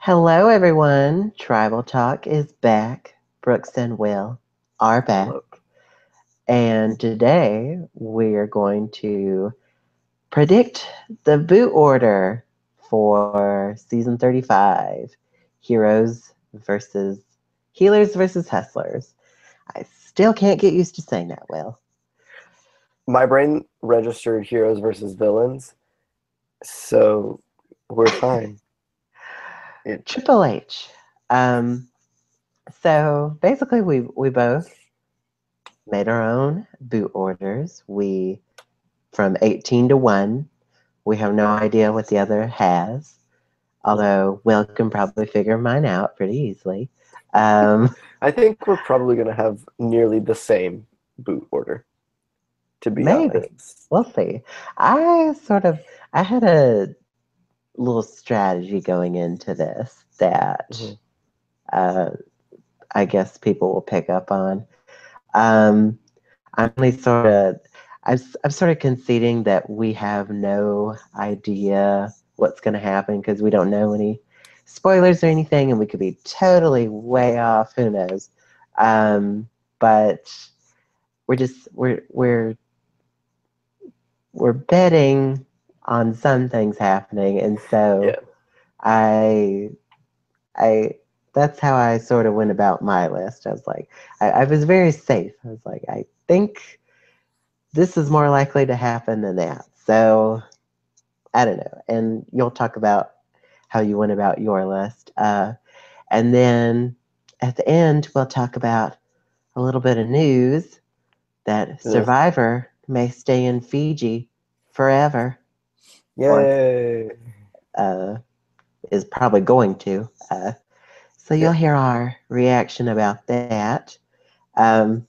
Hello, everyone. Tribal Talk is back. Brooks and Will are back. Hello. And today we're going to predict the boot order for season 35 Heroes versus Healers versus Hustlers. I still can't get used to saying that, Will. My brain registered heroes versus villains, so we're fine. Triple H. Um, so basically, we both made our own boot orders. We from 18 to 1. We have no idea what the other has, although Will can probably figure mine out pretty easily. Um, I think we're probably going to have nearly the same boot order, to be Maybe. honest. We'll see. I sort of I had a little strategy going into this that Mhm. uh, I guess people will pick up on. Um, I'm only sort of I'm sort of conceding that we have no idea what's going to happen because we don't know any spoilers or anything, and we could be totally way off. Who knows? But we're just we're betting on some things happening, and so Yeah. I I that's how I sort of went about my list. I was like, I was very safe. I was like, I think this is more likely to happen than that. So I don't know. And you'll talk about how you went about your list. And then at the end, we'll talk about a little bit of news that Ugh. Survivor may stay in Fiji forever, or Yay. uh, is probably going to. So you'll Yeah. hear our reaction about that. Um,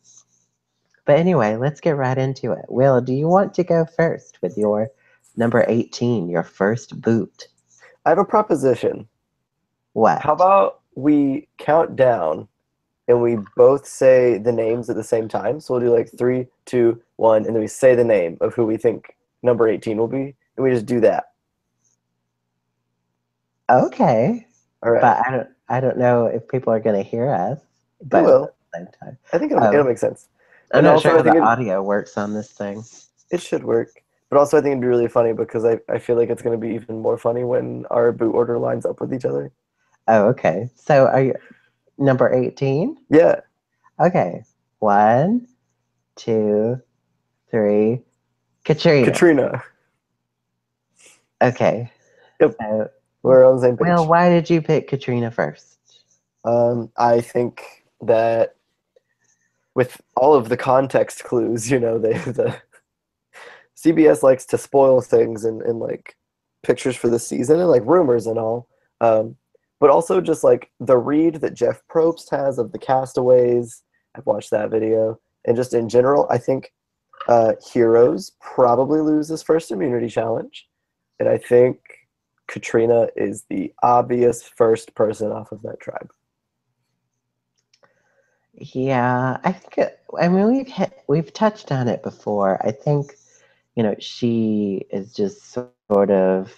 but anyway, let's get right into it. Will, do you want to go first with your number 18, your first boot? I have a proposition. How What? about we count down and we both say the names at the same time? So we'll do like three, two, one, and then we say the name of who we think number 18 will be, and we just do that. Okay. All right. But I don't know if people are going to hear us It both at will. the same time. I think it'll Oh, make sense. I'm And not also, sure I how think the audio works on this thing. it should work. But also, I think it'd be really funny because I feel like it's going to be even more funny when our boot order lines up with each other. Oh, okay. So are you number 18? Yeah, Okay. One, two, three. Katrina. Katrina. Okay. Yep, So, we're on the same well, page. why did you pick Katrina first? I think that with all of the context clues, the CBS likes to spoil things and like pictures for the season and like rumors and all. Um, but also just like the read that Jeff Probst has of the castaways. I've watched that video. And just in general, I think Heroes probably lose this first immunity challenge. And I think Katrina is the obvious first person off of that tribe. Yeah, I think I mean we've touched on it before. I think she is just sort of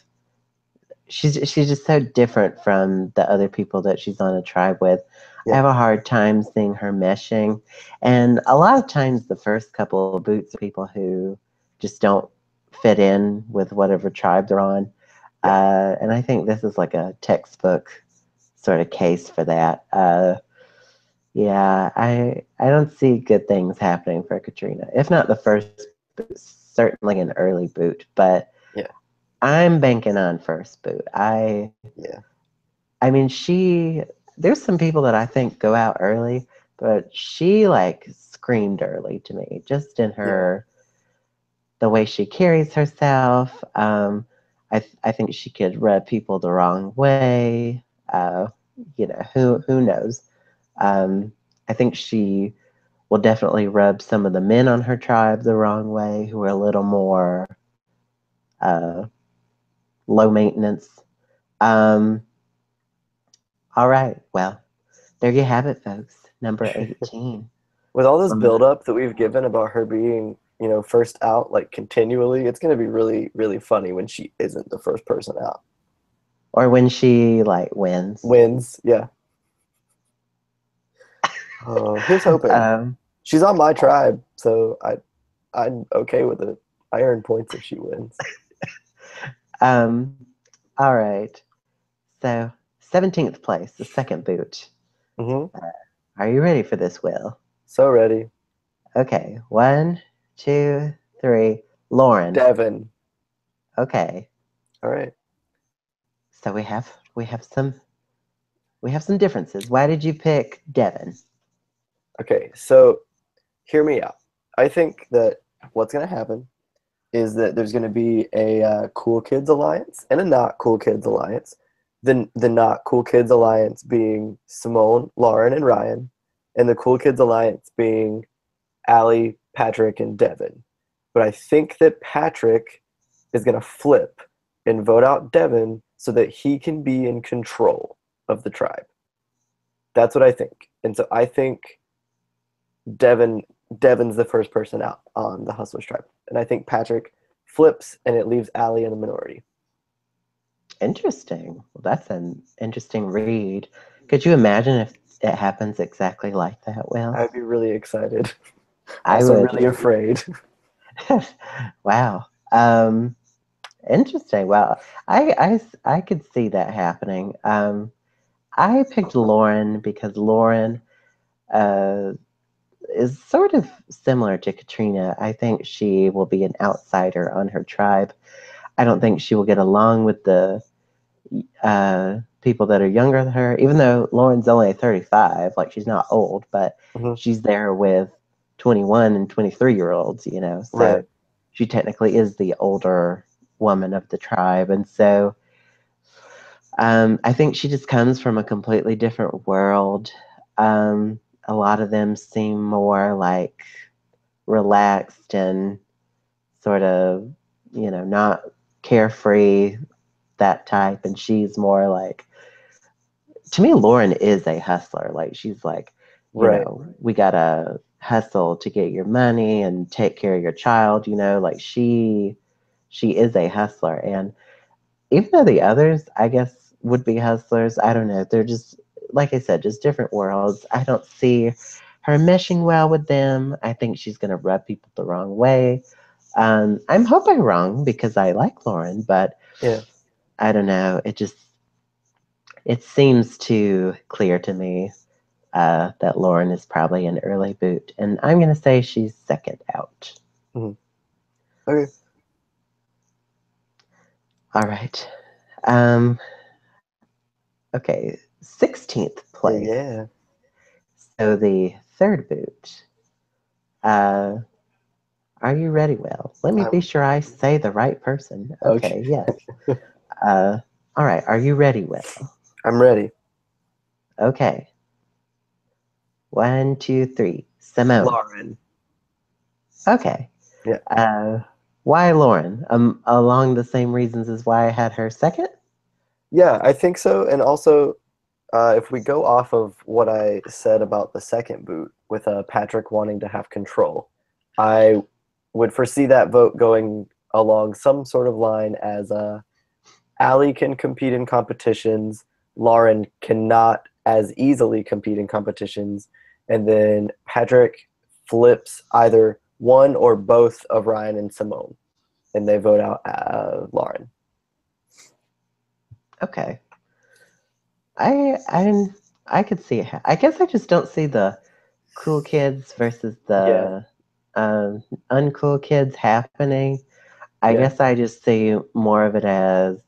she's just so different from the other people that she's on a tribe with. I Yeah. have a hard time seeing her meshing, and a lot of times the first couple of boots are people who just don't fit in with whatever tribe they're on. Yeah. And I think this is like a textbook sort of case for that. Yeah, I don't see good things happening for Katrina. If not the first boot, certainly an early boot, but Yeah. I'm banking on first boot. Yeah. I mean there's some people that I think go out early, but she like screamed early to me, just in Yeah. her the way she carries herself. I think she could rub people the wrong way. Who knows? Um, I think she will definitely rub some of the men on her tribe the wrong way, who are a little more uh, low maintenance. Um, all right, well, there you have it, folks. Number 18. With all this Um, buildup that we've given about her being, first out like continually, it's going to be really, really funny when she isn't the first person out. Or when she like wins. Wins. Yeah. Here's hoping. Um, She's on my tribe, so I'm okay with it. I earn points if she wins. um, all right. So 17th place, the second boot. Hmm. Uh, are you ready for this, Will? So ready. Okay, one, two, three. Lauren. Devin. Okay, All right. so we have some differences. Why did you pick Devin? Okay, so hear me out. I think that what's going to happen is that there's going to be a Cool Kids Alliance and a Not Cool Kids Alliance. The Not Cool Kids Alliance being Simone, Lauren, and Ryan, and the Cool Kids Alliance being Allie, Patrick, and Devin. But I think that Patrick is going to flip and vote out Devin so that he can be in control of the tribe. That's what I think. And so I think Devin Devin's the first person out on the Hustlers tribe. And I think Patrick flips and it leaves Allie in the minority. Interesting. Well, that's an interesting read. Could you imagine if it happens exactly like that, Will? I'd be really excited. I Also would. really afraid. Wow. Interesting. Well, I could see that happening. I picked Lauren because Lauren uh, is sort of similar to Katrina. I think she will be an outsider on her tribe. I don't think she will get along with the people that are younger than her, even though Lauren's only 35, like she's not old, but Hmm. she's there with 21 and 23-year-olds, you know, so Right. she technically is the older woman of the tribe. And so I think she just comes from a completely different world. A lot of them seem more like relaxed and sort of, not carefree, that type. And she's more like, to me, Lauren is a hustler. Like, she's like, Right. we gotta hustle to get your money and take care of your child, like she is a hustler. And even though the others, I guess, would be hustlers, I don't know. They're just, like I said, just different worlds. I don't see her meshing well with them. I think she's going to rub people the wrong way. I'm hoping wrong because I like Lauren, but Yeah. I don't know. It seems too clear to me that Lauren is probably an early boot, and I'm going to say she's second out. Hmm. Okay. All right. Um, okay, 16th Yeah. place. Yeah. So the third boot. Uh, are you ready, Will? Let me be I'm sure I say the right person. okay. Okay, yes. Uh, all right, are you ready, Will? I'm ready. Okay. One, two, three. Simone. Lauren. Okay. Yeah. Uh, why Lauren? Along the same reasons as why I had her second? Yeah, I think so. And also, if we go off of what I said about the second boot with Patrick wanting to have control, I would foresee that vote going along some sort of line as Allie can compete in competitions, Lauren cannot as easily compete in competitions, and then Patrick flips either one or both of Ryan and Simone, and they vote out Lauren. Okay. I I could see it. I guess I just don't see the cool kids versus Yeah, the uncool kids happening. I yeah, guess I just see more of it as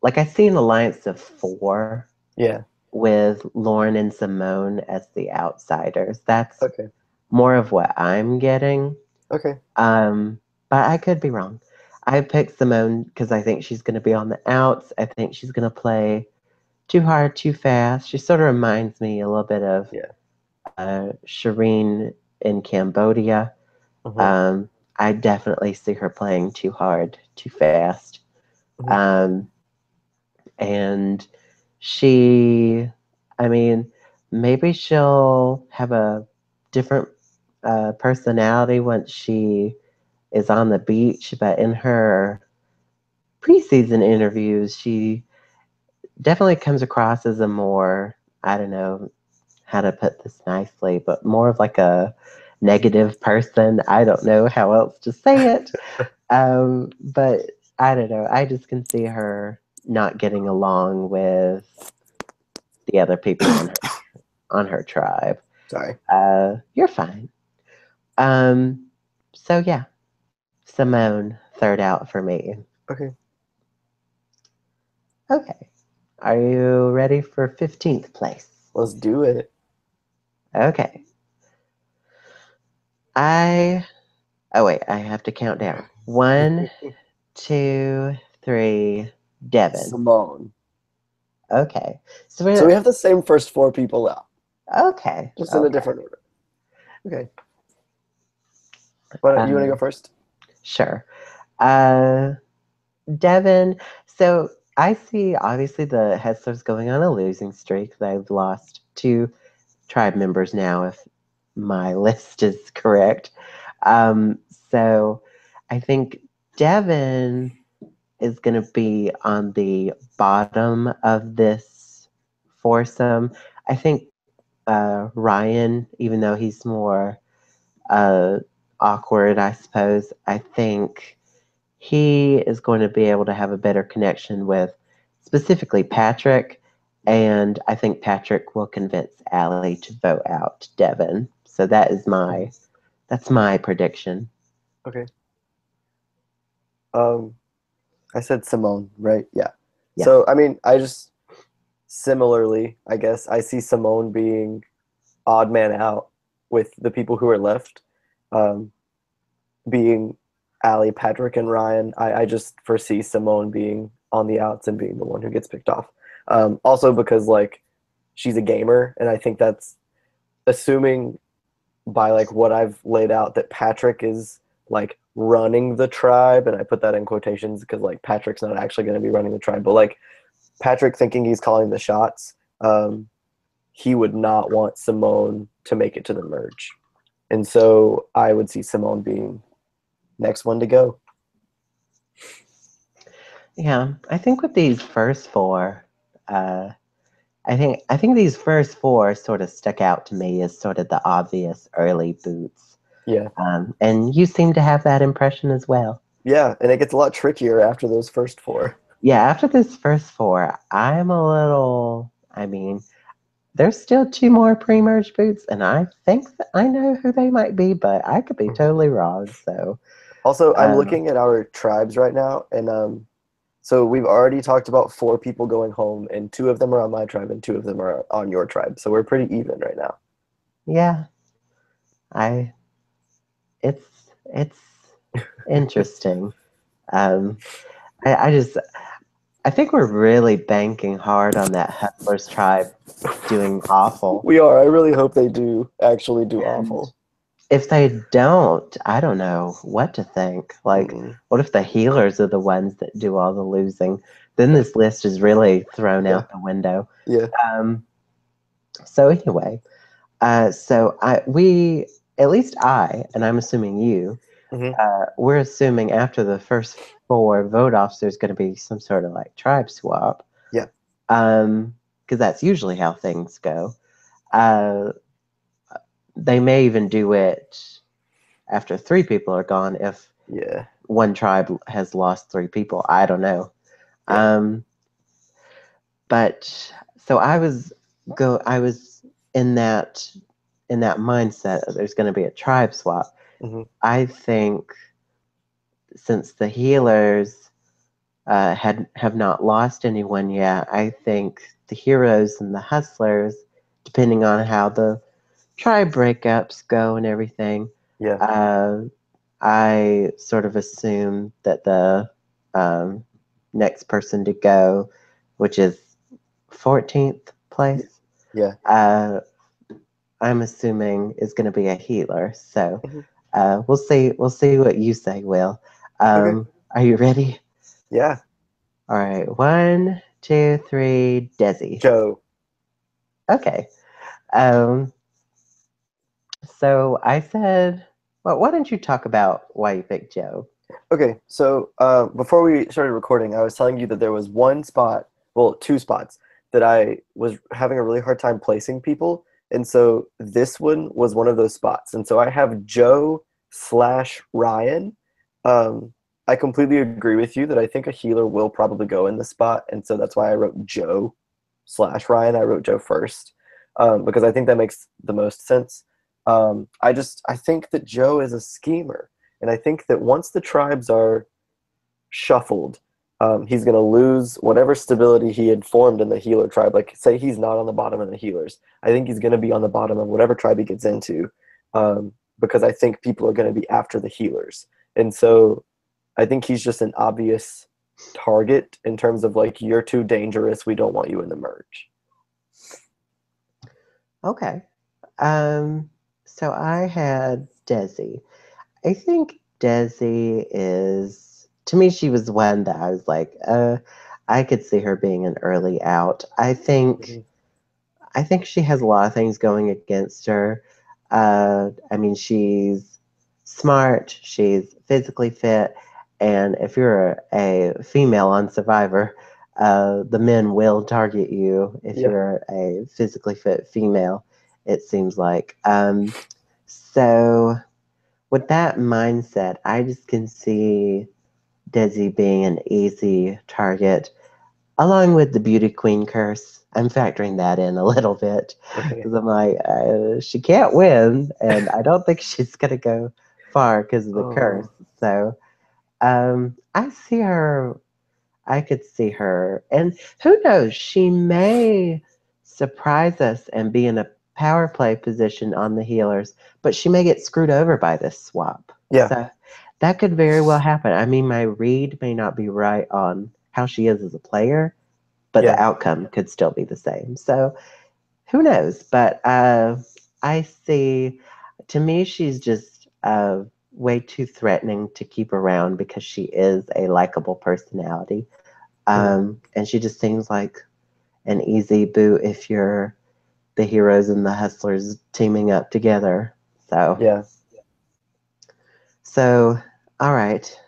like I see an alliance of four yeah. with Lauren and Simone as the outsiders. That's Okay, more of what I'm getting. okay. Um, but I could be wrong. I picked Simone because I think she's going to be on the outs. I think she's going to play too hard, too fast. She sort of reminds me a little bit of Yeah. Shireen in Cambodia. Hmm. Um, I definitely see her playing too hard, too fast. Hmm. Um, and she, I mean, maybe she'll have a different personality once she is on the beach, but in her preseason interviews, she definitely comes across as a more, I don't know how to put this nicely, but more of like a negative person. I don't know how else to say it. But I don't know. I just can see her not getting along with the other people on her tribe. Sorry. You're fine. Um, so yeah, Simone, third out for me. Okay. Okay. Are you ready for 15th place? Let's do it. Okay. I Oh wait, I have to count down. One, two, three. Devin. Simone. Okay. So So we're we have the same first four people out, okay. just in a Okay. different order. Okay. But you want to go Um, first? sure. Uh, Devin. So I see obviously the Hetzler's going on a losing streak. They've lost two tribe members now, if my list is correct. Um, so I think Devin is going to be on the bottom of this foursome. I think Ryan, even though he's more uh, awkward, I suppose, I think he is going to be able to have a better connection with specifically Patrick. And I think Patrick will convince Allie to vote out Devin. So that's my prediction. Okay. Um, I said Simone, right? Yeah. Yeah. So I mean, I just similarly, I guess I see Simone being odd man out with the people who are left, um, being Ali, Patrick, and Ryan. I just foresee Simone being on the outs and being the one who gets picked off. Also because like she's a gamer, and I think that's assuming by like what I've laid out that Patrick is like running the tribe, and I put that in quotations because like Patrick's not actually going to be running the tribe, but like Patrick thinking he's calling the shots. He would not want Simone to make it to the merge, and so I would see Simone being next one to go. Yeah. I think with these first four, uh, I think these first four sort of stuck out to me as sort of the obvious early boots. Yeah, And you seem to have that impression as well. yeah, and it gets a lot trickier after those first four. Yeah, after this first four, I'm a little, I mean, there's still two more pre-merge boots, and I think that I know who they might be, but I could be totally wrong. So, Also, I'm um, looking at our tribes right now, and so we've already talked about four people going home, and two of them are on my tribe, and two of them are on your tribe. So we're pretty even right now. yeah, I, it's interesting. Um, I just, I think we're really banking hard on that Hustler's tribe doing awful. We are. I really hope they do actually do And awful. if they don't, I don't know what to think. Like, Mm-mm. what if the healers are the ones that do all the losing? Then this list is really thrown Yeah, out the window. yeah. Um, so anyway, we, at least I, and I'm assuming you, Hmm. we're assuming after the first four vote offs, there's going to be some sort of like tribe swap. Yeah, Because that's usually how things go. Uh, they may even do it after three people are gone if yeah, one tribe has lost three people. I don't know. yeah. Um, but so I was in that mindset that there's going to be a tribe swap. Hmm. I think since the healers have not lost anyone yet, I think the heroes and the hustlers, depending on how the tribe breakups go and everything, Yeah, uh, I sort of assume that the um, next person to go, which is 14th place, yeah. uh, I'm assuming is going to be a healer. So Hmm. we'll see. We'll see what you say, Will. Okay. Are you ready? Yeah. All right. One, two, three. Desi. Joe. Okay. Um, so I said, well, why don't you talk about why you picked Joe? Okay, so before we started recording, I was telling you that there was one spot, well, two spots that I was having a really hard time placing people, and so this one was one of those spots. And so I have Joe slash Ryan. Um, I completely agree with you that I think a healer will probably go in the spot, and so that's why I wrote Joe slash Ryan. I wrote Joe first because I think that makes the most sense. I think that Joe is a schemer. And I think that once the tribes are shuffled, he's going to lose whatever stability he had formed in the healer tribe. Like, say he's not on the bottom of the healers. I think he's going to be on the bottom of whatever tribe he gets into because I think people are going to be after the healers. And so I think he's just an obvious target in terms of like, you're too dangerous. We don't want you in the merge. Okay. Um, so I had Desi. I think Desi is, to me, she was one that I was like, I could see her being an early out. Mhm. I think she has a lot of things going against her. I mean, she's smart, she's physically fit, and if you're a female on Survivor, the men will target you if Yeah. you're a physically fit female, it seems like. So, with that mindset, I just can see Desi being an easy target along with the beauty queen curse. I'm factoring that in a little bit Okay. because I'm like, she can't win, and I don't think she's gonna go far because of the curse. Oh, So I see her. I could see her, and who knows? She may surprise us and be in a power play position on the healers, but she may get screwed over by this swap. yeah. So that could very well happen. I mean, my read may not be right on how she is as a player, but the Yeah. outcome could still be the same. So who knows? But I see, to me, she's just way too threatening to keep around because she is a likable personality. Mhm. And she just seems like an easy boot if you're the heroes and the hustlers teaming up together. So, Yeah. so all right.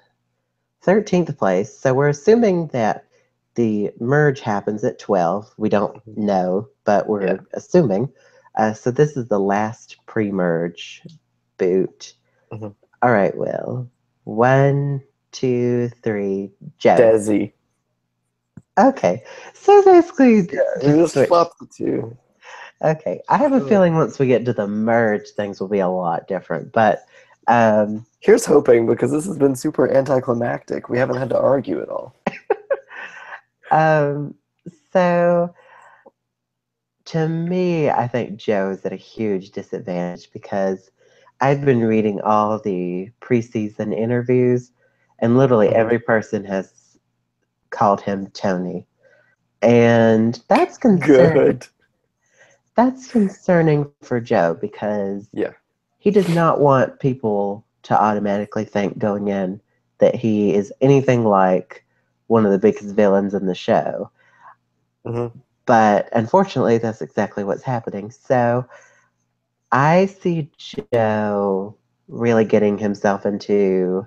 13th place. So we're assuming that the merge happens at 12. We don't Mhm. know, but Yeah. we're assuming. So this is the last pre merge boot. Mhm. All right, Will. One, two, three, Joe. Desi. Okay. So basically, Yeah, we just just switch. flopped the two. Okay. I have a Oh. feeling once we get to the merge, things will be a lot different. But um, Here's hoping because this has been super anticlimactic. We haven't had to argue at all. um, so to me, I think Joe's at a huge disadvantage because I've been reading all the preseason interviews, and literally Mhm. every person has called him Tony. And Good. that's concerning for Joe because Yeah. he does not want people to automatically think going in that he is anything like one of the biggest villains in the show. Hmm. But unfortunately, that's exactly what's happening. So I see Joe really getting himself into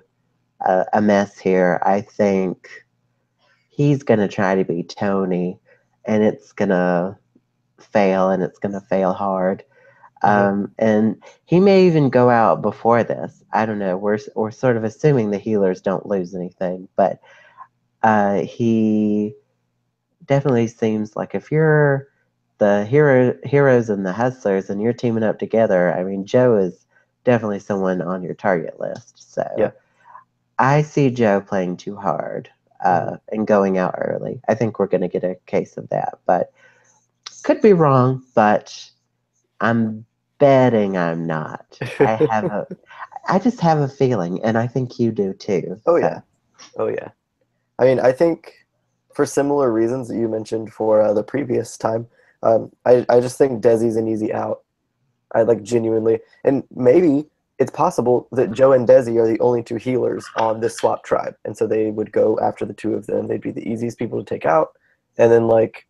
a mess here. I think he's going to try to be Tony, and it's going to fail, and it's going to fail hard. Hmm. And he may even go out before this. I don't know. We're sort of assuming the healers don't lose anything, but he definitely seems like if you're the heroes and the hustlers and you're teaming up together, I mean Joe is definitely someone on your target list. Yeah. So I see Joe playing too hard Hmm. and going out early. I think we're going to get a case of that, but could be wrong. But I'm betting I'm not. I just have a feeling, and I think you do too. Oh So yeah. Oh yeah. I mean, I think for similar reasons that you mentioned for the previous time, I just think Desi's an easy out. I like genuinely, and maybe it's possible that Joe and Desi are the only two healers on this swap tribe, and so they would go after the two of them. They'd be the easiest people to take out, and then like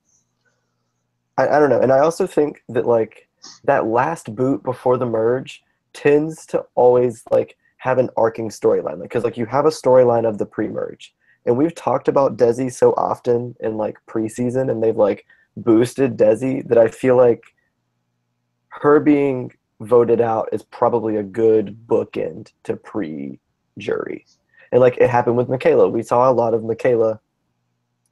I don't know. And I also think that like that last boot before the merge tends to always like have an arcing storyline. Because like you have a storyline of the pre-merge, and we've talked about Desi so often in like preseason, and they've like boosted Desi that I feel like her being voted out is probably a good bookend to pre-jury. And like it happened with Michaela, we saw a lot of Michaela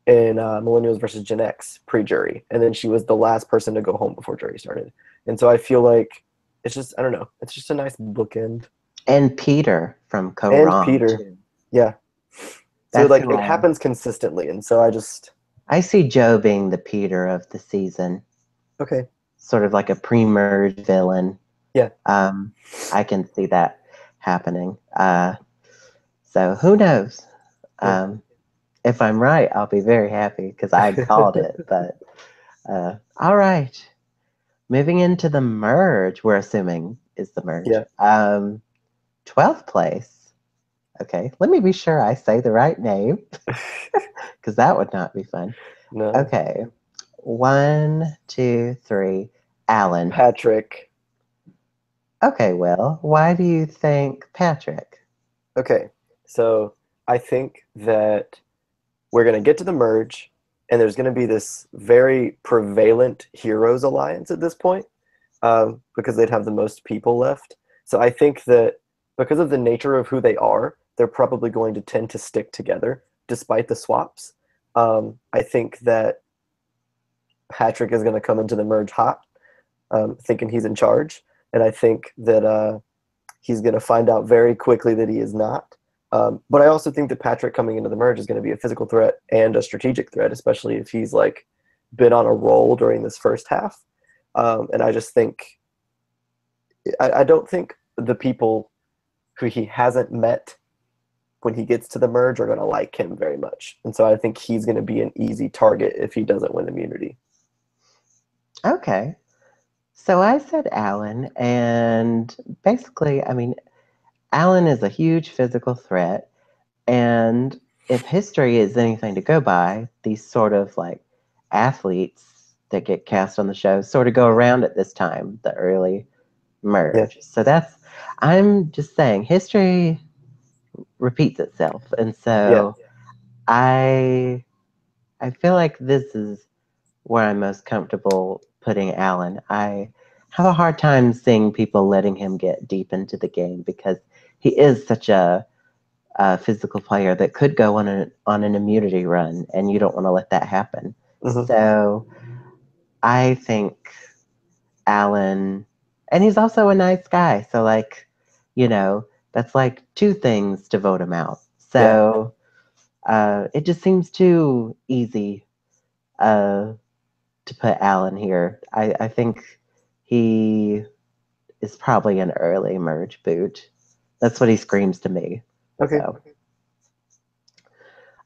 in Millennials versus Gen X pre-jury, and then she was the last person to go home before jury started. And so I feel like it's just I don't know, it's just a nice bookend. And Peter from Co And Wrong Peter, too. yeah. So That's like who it happens consistently, and so I just I see Joe being the Peter of the season, okay, sort of like a pre-merge villain. yeah, Um, I can see that happening. So who knows? yeah. Um, if I'm right, I'll be very happy because I called it. But all right, moving into the merge, we're assuming is the merge. Yeah. 12th place. Okay, let me be sure I say the right name because that would not be fun. No. Okay, 1, 2, 3. Alan. Patrick. Okay, Will, why do you think Patrick? Okay. So I think that we're going to get to the merge, and there's going to be this very prevalent heroes alliance at this point, because they'd have the most people left. So I think that because of the nature of who they are, they're probably going to tend to stick together despite the swaps. I think that Patrick is going to come into the merge hot, thinking he's in charge, and I think that he's going to find out very quickly that he is not. But I also think that Patrick coming into the merge is going to be a physical threat and a strategic threat, especially if he's like been on a roll during this first half. And I just think I don't think the people who he hasn't met when he gets to the merge are going to like him very much, and so I think he's going to be an easy target if he doesn't win immunity. Okay. So I said Alan, and basically, I mean, Alan is a huge physical threat. And if history is anything to go by, these sort of like athletes that get cast on the show sort of go around at this time, the early Yeah. merge. So that's, I'm just saying, history repeats itself. And Yeah. so I, I feel like this is where I'm most comfortable putting Alan. I have a hard time seeing people letting him get deep into the game because he is such a physical player that could go on an immunity run, and you don't want to let that happen. Hmm. So I think Alan, and he's also a nice guy. So like, you know, that's like two things to vote him out. Yeah. So it just seems too easy uh, to put Alan here. I think he is probably an early merge boot. That's what he screams to me. Okay. So,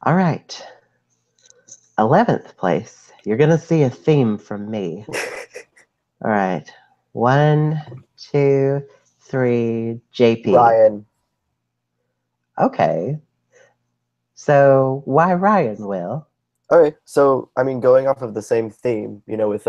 all right. 11th place. You're going to see a theme from me. All right. 1, 2, 3. JP. Ryan. Okay. So why Ryan, Will? Okay. So I mean, going off of the same theme, with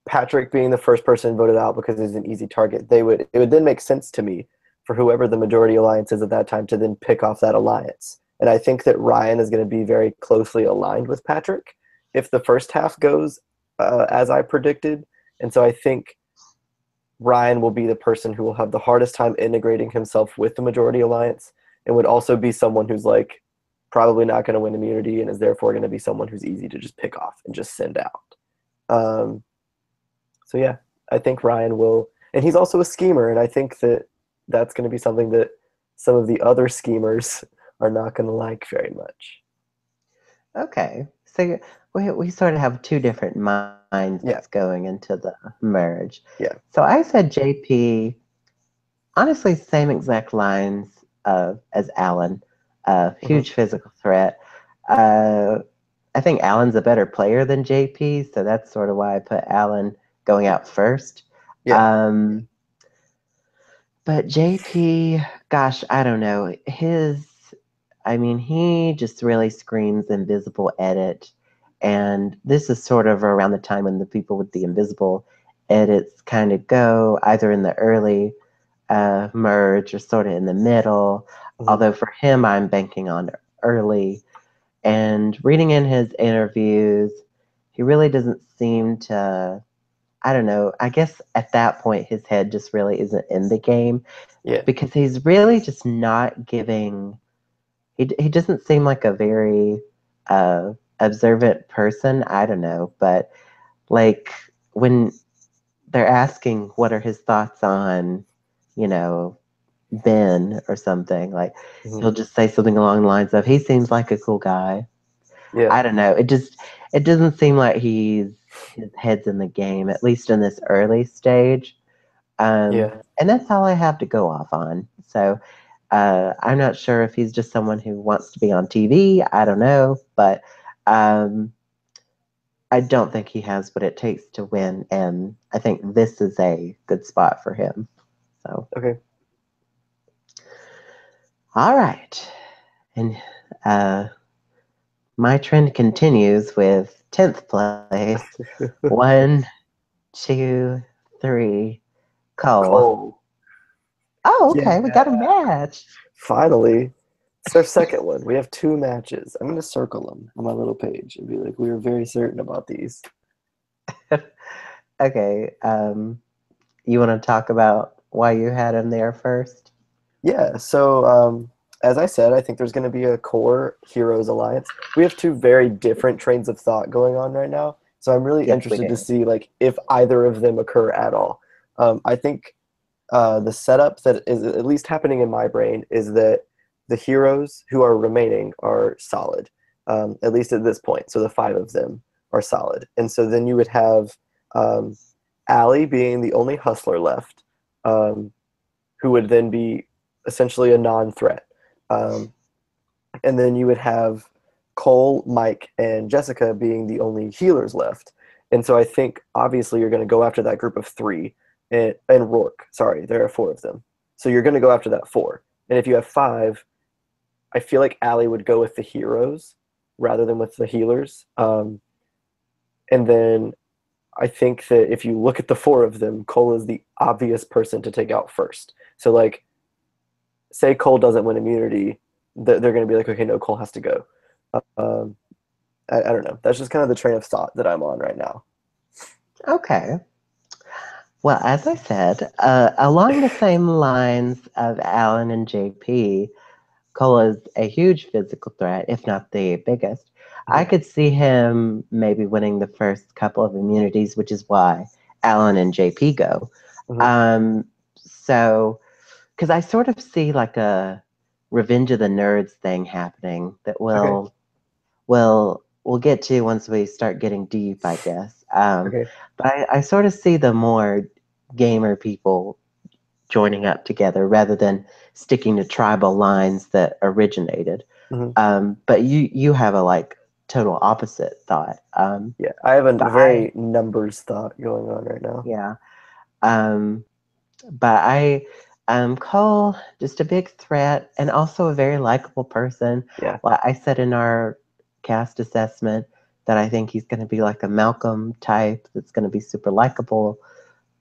Patrick being the first person voted out because he's an easy target, it would then make sense to me for whoever the majority alliance is at that time to then pick off that alliance. And I think that Ryan is going to be very closely aligned with Patrick if the first half goes as I predicted. And so I think Ryan will be the person who will have the hardest time integrating himself with the majority alliance, and would also be someone who's like probably not going to win immunity and is therefore going to be someone who's easy to just pick off and just send out. Um, so yeah, I think Ryan will, and he's also a schemer, and I think that that's going to be something that some of the other schemers are not going to like very much. Okay. So we sort of have two different Yeah, mindsets going into the merge. yeah, So I said JP, honestly, same exact lines as Alan. hmm, Huge physical threat. Uh, I think Alan's a better player than JP, so that's sort of why I put Alan going out first. yeah, Um, but JP, gosh, I don't know. I mean, he just really screams invisible edit. And this is sort of around the time when the people with the invisible edits kind of go, either in the early merge or sort of in the middle. Mhm. Although for him, I'm banking on early. And reading in his interviews, he really doesn't seem to. I don't know. I guess at that point, his head just really isn't in the game Yeah. because he's really just not giving. He doesn't seem like a very uh, observant person. I don't know, but like when they're asking what are his thoughts on, you know, Ben or something, like Mhm. he'll just say something along the lines of, "He seems like a cool guy." Yeah. I don't know. It doesn't seem like his head's in the game, at least in this early stage. Yeah. And that's all I have to go off on. So I'm not sure if he's just someone who wants to be on TV. I don't know, but um, I don't think he has what it takes to win, and I think this is a good spot for him. So, Okay. all right, and uh, my trend continues with 10th place. One, two, three, Cole. Cole. Oh, Yeah. okay, we got a match. Finally. It's our second one. We have two matches. I'm going to circle them on my little page and be like, we were very certain about these. Okay, you want to talk about why you had him there first? Yeah. So, as I said, I think there's going to be a core Heroes alliance. We have two very different trains of thought going on right now. So I'm really Yes, we interested to do. see like if either of them occur at all. I think the setup that is at least happening in my brain is that the heroes who are remaining are solid, at least at this point. So the five of them are solid. And so then you would have um, Allie being the only hustler left, um, who would then be essentially a non threat. Um, and then you would have Cole, Mike, and Jessica being the only healers left. And so I think obviously you're going to go after that group of three, and Rourke. Sorry, there are four of them. So you're going to go after that four. And if you have five, I feel like Allie would go with the heroes rather than with the healers. And then I think that if you look at the four of them, Cole is the obvious person to take out first. So like, say Cole doesn't win immunity, they're going to be like, okay, no, Cole has to go. Um, I don't know. That's just kind of the train of thought that I'm on right now. Okay. Well, as I said, along the same lines of Alan and JP, Cole is a huge physical threat, if not the biggest. I Mhm. could see him maybe winning the first couple of immunities, which is why Alan and JP go. Mhm. So, because I sort of see like a Revenge of the Nerds thing happening that Okay. we'll get to once we start getting deep, I guess. Okay. But I sort of see the more gamer people joining up together rather than sticking to tribal lines that originated. Mhm. But you have a like total opposite thought. Yeah, I have a But very numbers thought going on right now. yeah. Um, but Cole, just a big threat and also a very likable person. Yeah. Like I said in our cast assessment, that I think he's going to be like a Malcolm type that's going to be super likable.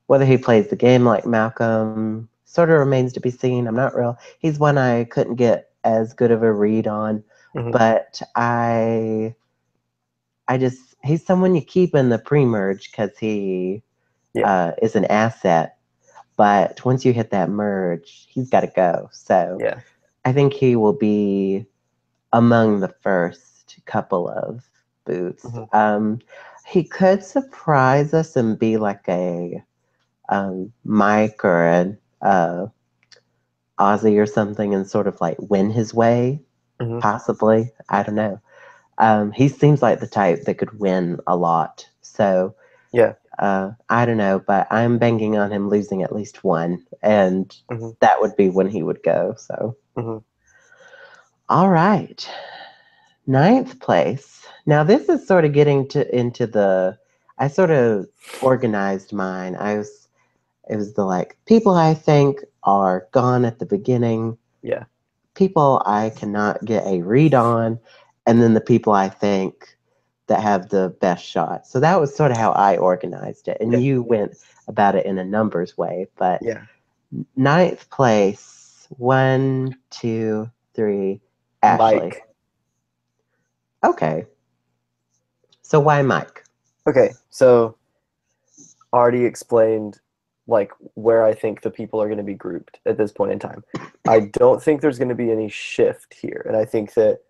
Whether he plays the game like Malcolm sort of remains to be seen. I'm not real. He's one I couldn't get as good of a read on, Hmm. but I just he's someone you keep in the pre-merge because he Yeah. is an asset. But once you hit that merge, he's got to go. So Yeah. I think he will be among the first couple of boots. Hmm. He could surprise us and be like a Mike or an Ozzy or something and sort of like win his way, Hmm. possibly. I don't know. He seems like the type that could win a lot. So Yeah. I don't know, but I'm banking on him losing at least one, and Hmm. that would be when he would go. So, Hmm. all right, ninth place. Now this is sort of getting to into the. I sort of organized mine. It was the like people I think are gone at the beginning, Yeah. people I cannot get a read on, and then the people I think that have the best shot. So that was sort of how I organized it. And Yeah. you went about it in a numbers way. But Yeah. Ninth place. One, two, three. Ashley. Mike. Okay. So why Mike? Okay, so already explained like where I think the people are going to be grouped at this point in time. I don't think there's going to be any shift here, and I think that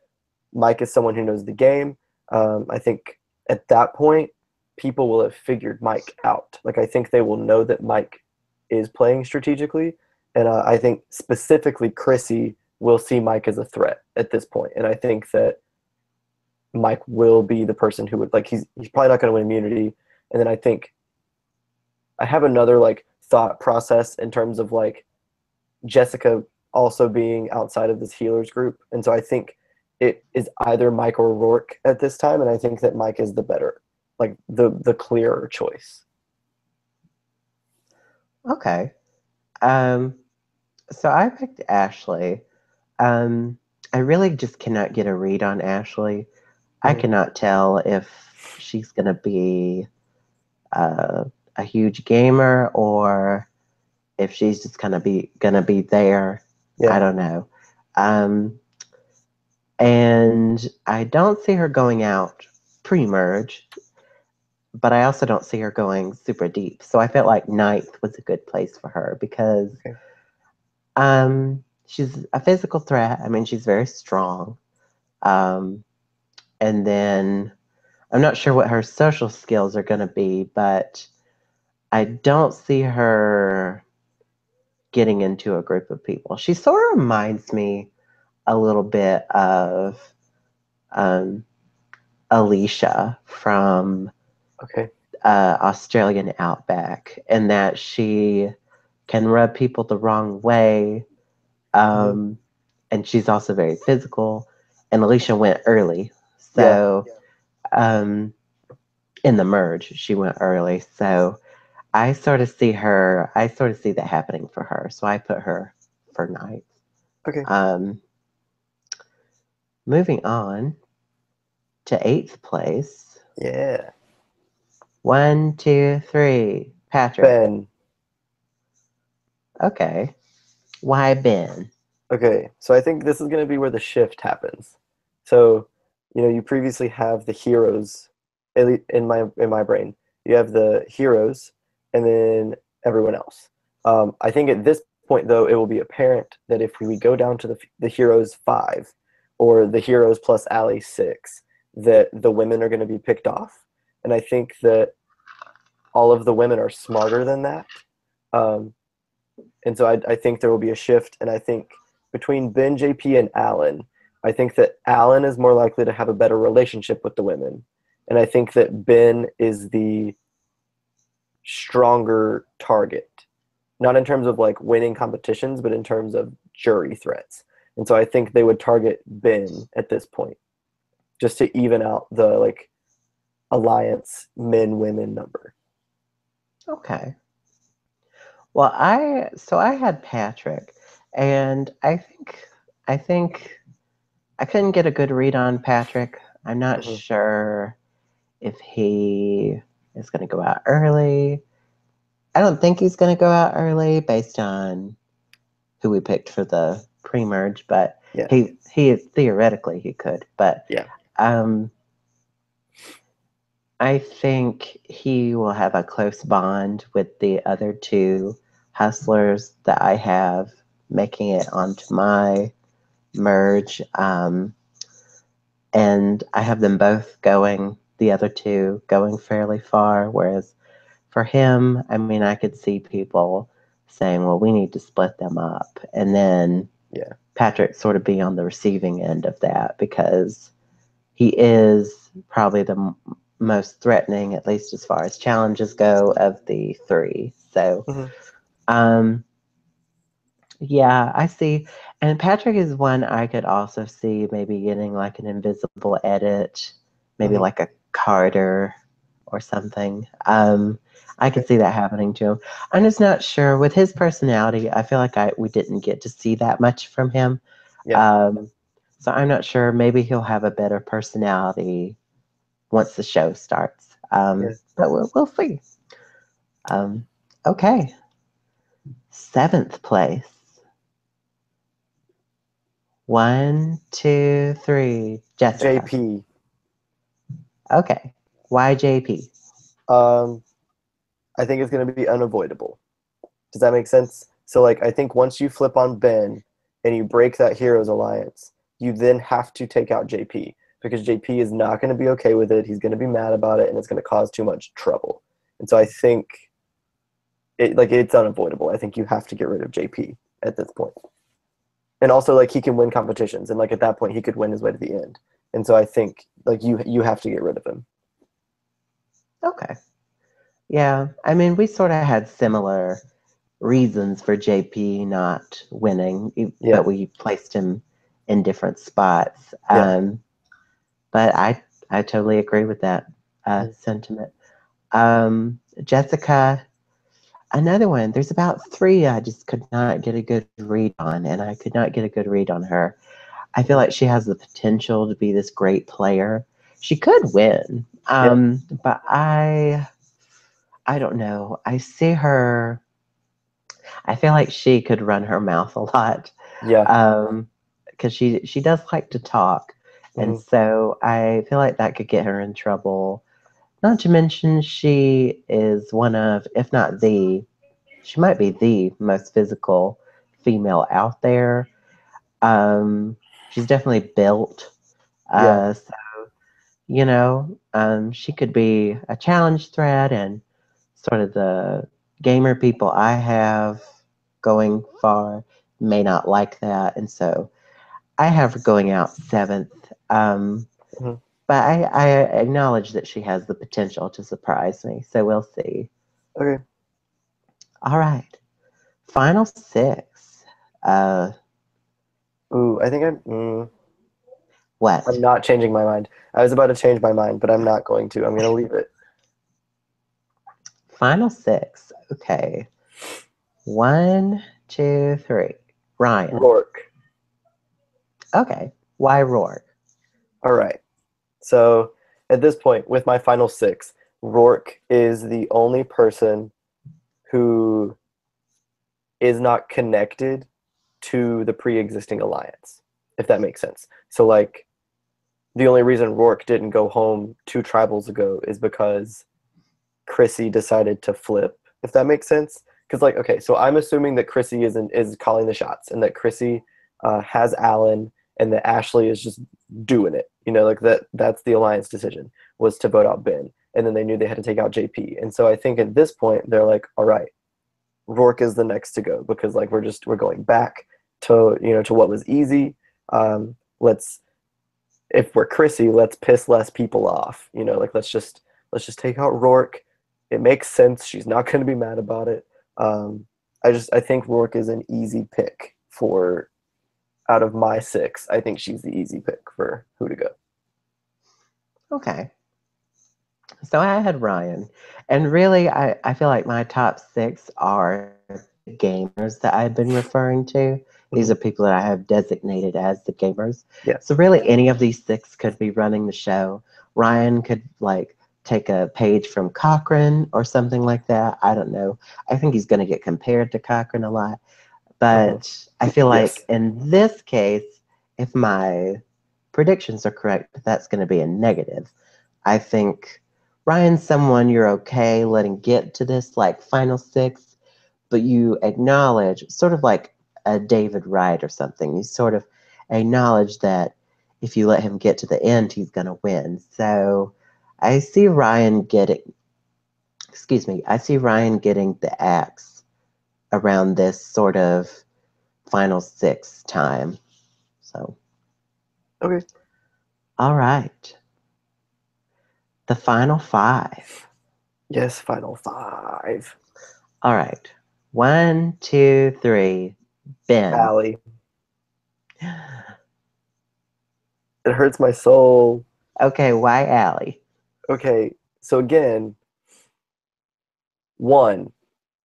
Mike is someone who knows the game. I think at that point, people will have figured Mike out. Like I think they will know that Mike is playing strategically, and I think specifically Chrissy will see Mike as a threat at this point, and I think that Mike will be the person who would like he's probably not going to win immunity, and then I think I have another like thought process in terms of like Jessica also being outside of this healers group, and so I think it is either Mike or Rourke at this time, and I think that Mike is the better, like the clearer choice. Okay. Um, so I picked Ashley. Um, I really just cannot get a read on Ashley. I Mm-hmm. cannot tell if she's going to be uh, a huge gamer or if she's just gonna be there. I Yeah. don't know. Um, and I don't see her going out pre-merge, but I also don't see her going super deep. So I felt like ninth was a good place for her because Okay. she's a physical threat. I mean, she's very strong. Um, and then I'm not sure what her social skills are going to be, but I don't see her getting into a group of people. She sort of reminds me a little bit of um, Alicia from Okay. Australian Outback, in that she can rub people the wrong way, Mm-hmm. um, and she's also very physical. And Alicia went early, Yeah. so um, in the merge, she went early. So I sort of see that happening for her. So I put her for ninth. Okay. Um, moving on to eighth place. Yeah. One, two, three. Patrick. Ben. Okay. Why Ben? Okay. So I think this is going to be where the shift happens. So, you previously have the heroes, at least in my brain. You have the heroes, and then everyone else. I think at this point, though, it will be apparent that if we go down to the heroes five, or the heroes plus Allie six, that the women are going to be picked off, and I think that all of the women are smarter than that. Um, and so I think there will be a shift. And I think between Ben, JP, and Alan, I think that Alan is more likely to have a better relationship with the women. And I think that Ben is the stronger target, not in terms of like winning competitions, but in terms of jury threats. And so I think they would target Ben at this point just to even out the like alliance men women number. Okay. Well, I had Patrick, and I think I couldn't get a good read on Patrick. I'm not Mm-hmm. sure if he is going to go out early. I don't think he's going to go out early based on who we picked for the pre-merge, but Yeah. he theoretically he could. But Yeah. um, I think he will have a close bond with the other two hustlers that I have making it onto my merge. And I have them both going, the other two going fairly far. Whereas for him, I mean, I could see people saying, well, we need to split them up. And then Yeah. Patrick sort of be on the receiving end of that because he is probably the most threatening, at least as far as challenges go, of the three. So, Mm-hmm. um, yeah, I see. And Patrick is one I could also see maybe getting like an invisible edit, maybe Mm-hmm. like a Carter or something. I Okay. could see that happening to him. I'm just not sure with his personality. I feel like we didn't get to see that much from him. Yeah. Um, so I'm not sure. Maybe he'll have a better personality once the show starts. Yeah. But we'll see. Um, okay. Seventh place. One, two, three. Jessica. JP. Okay. Why JP? Um, I think it's going to be unavoidable. Does that make sense? So, like, I think once you flip on Ben and you break that Heroes Alliance, you then have to take out JP because JP is not going to be okay with it. He's going to be mad about it, and it's going to cause too much trouble. And so I think it's unavoidable. I think you have to get rid of JP at this point. And also, like, he can win competitions, and like at that point, he could win his way to the end. And so I think like you have to get rid of him. Okay. Yeah. I mean, we sort of had similar reasons for JP not winning, Yeah, but we placed him in different spots. yeah. But I totally agree with that sentiment. Jessica, another one. There's about three I just could not get a good read on, and I could not get a good read on her. I feel like she has the potential to be this great player. She could win, Yeah, but I don't know. I see her. I feel like she could run her mouth a lot, yeah. because she does like to talk, and Hmm. so I feel like that could get her in trouble. Not to mention, she is one of, if not the, she might be the most physical female out there. She's definitely built. Yeah. So, she could be a challenge threat, and sort of the gamer people I have going far may not like that. And so I have her going out seventh. Hmm. But I acknowledge that she has the potential to surprise me. So we'll see. Okay. All right. Final six. Uh, Ooh, I think I'm what? not changing my mind. I was about to change my mind, but I'm not going to. I'm going to leave it. Final six. Okay. One, two, three. Ryan. Rourke. Okay. Why Rourke? All right. So at this point, with my final six, Rourke is the only person who is not connected to the pre-existing alliance, if that makes sense. So like the only reason Rourke didn't go home two tribals ago is because Chrissy decided to flip, if that makes sense. Because like, okay, so I'm assuming that Chrissy is calling the shots and that Chrissy has Alan and that Ashley is just doing it. You know, like that's the alliance decision was to vote out Ben, and then they knew they had to take out JP. And so I think at this point they're like, all right, Rourke is the next to go because like we're going back to to what was easy. Let's if we're Chrissy, let's piss less people off. You know, like let's just take out Rourke. It makes sense. She's not going to be mad about it. I think Rourke is an easy pick for out of my six. I think she's the easy pick for who to go. Okay. So I had Ryan. And really, I feel like my top six are the gamers that I've been referring to. These Hmm. are people that I have designated as the gamers. Yeah. So really, any of these six could be running the show. Ryan could like take a page from Cochrane or something like that. I don't know. I think he's going to get compared to Cochrane a lot. Hmm. But I feel like Yes. in this case, if my predictions are correct, that's going to be a negative. I think Ryan's someone you're okay letting get to this like final six, but you acknowledge, sort of like a David Wright or something, you sort of acknowledge that if you let him get to the end, he's going to win. So I see Ryan getting, excuse me, I see Ryan getting the axe around this sort of final six time. So, Okay. all right. The final five. Yes. Final five. All right. One, two, three. Ben. Allie. It hurts my soul. Okay, why Allie? Okay. So again, one,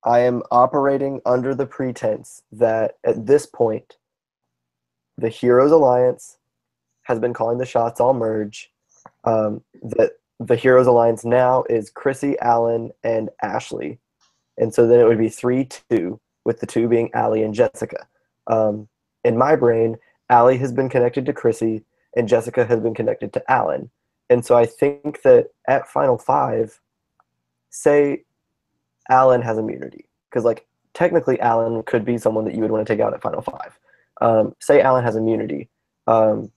I am operating under the pretense that at this point, the Heroes Alliance has been calling the shots all merge. That the Heroes Alliance now is Chrissy, Allen, and Ashley. And so then it would be 3-2. with the two being Allie and Jessica. In my brain, Allie has been connected to Chrissy, and Jessica has been connected to Alan. And so I think that at Final Five, say Alan has immunity, because like technically Alan could be someone that you would want to take out at Final Five. Say Alan has immunity. Um,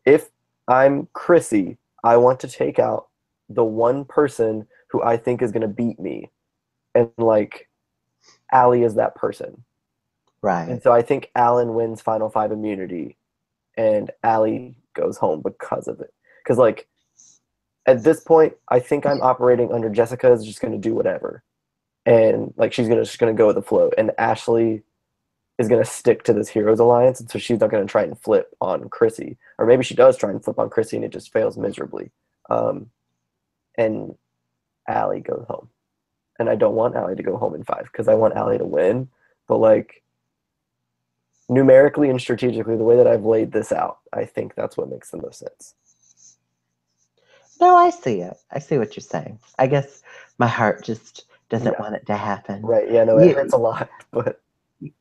if I'm Chrissy, I want to take out the one person who I think is going to beat me, and like Allie is that person. And Right. so I think Alan wins Final Five immunity, and Allie goes home because of it. Because like at this point, I think I'm operating under Jessica is just going to do whatever, and like she's just gonna go with the flow, and Ashley is gonna stick to this heroes alliance, and so she's not gonna try and flip on Chrissy, or maybe she does try and flip on Chrissy, and it just fails miserably. And Allie goes home, and I don't want Allie to go home in five because I want Allie to win, but like numerically and strategically, the way that I've laid this out, I think that's what makes the most sense. No, I see it. I see what you're saying. I guess my heart just doesn't Yeah, want it to happen. right. Yeah, no, it hurts You a lot, but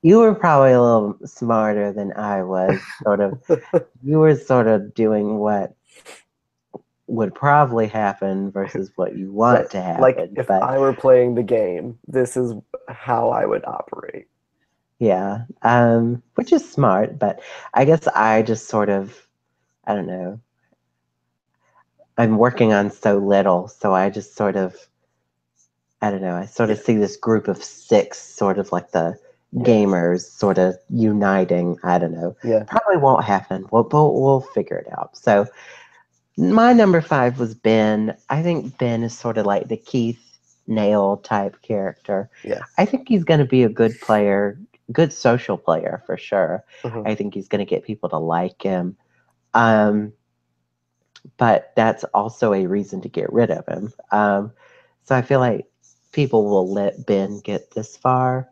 you were probably a little smarter than I was. Sort of, you were sort of doing what would probably happen versus what you right. want to Like happen. if But I were playing the game, this is how I would operate. yeah, which is smart. But I guess I just sort of, I don't know. I'm working on so little, so I just sort of, I don't know. I sort of Yeah, see this group of six, sort of like the yeah, gamers, sort of uniting. I don't know. yeah. Probably won't happen. We'll figure it out. So my number five was Ben. I think Ben is sort of like the Keith Nail type character. Yeah. I think he's going to be a good player, good social player for sure. Hmm. I think he's going to get people to like him. Um, but that's also a reason to get rid of him. So I feel like people will let Ben get this far,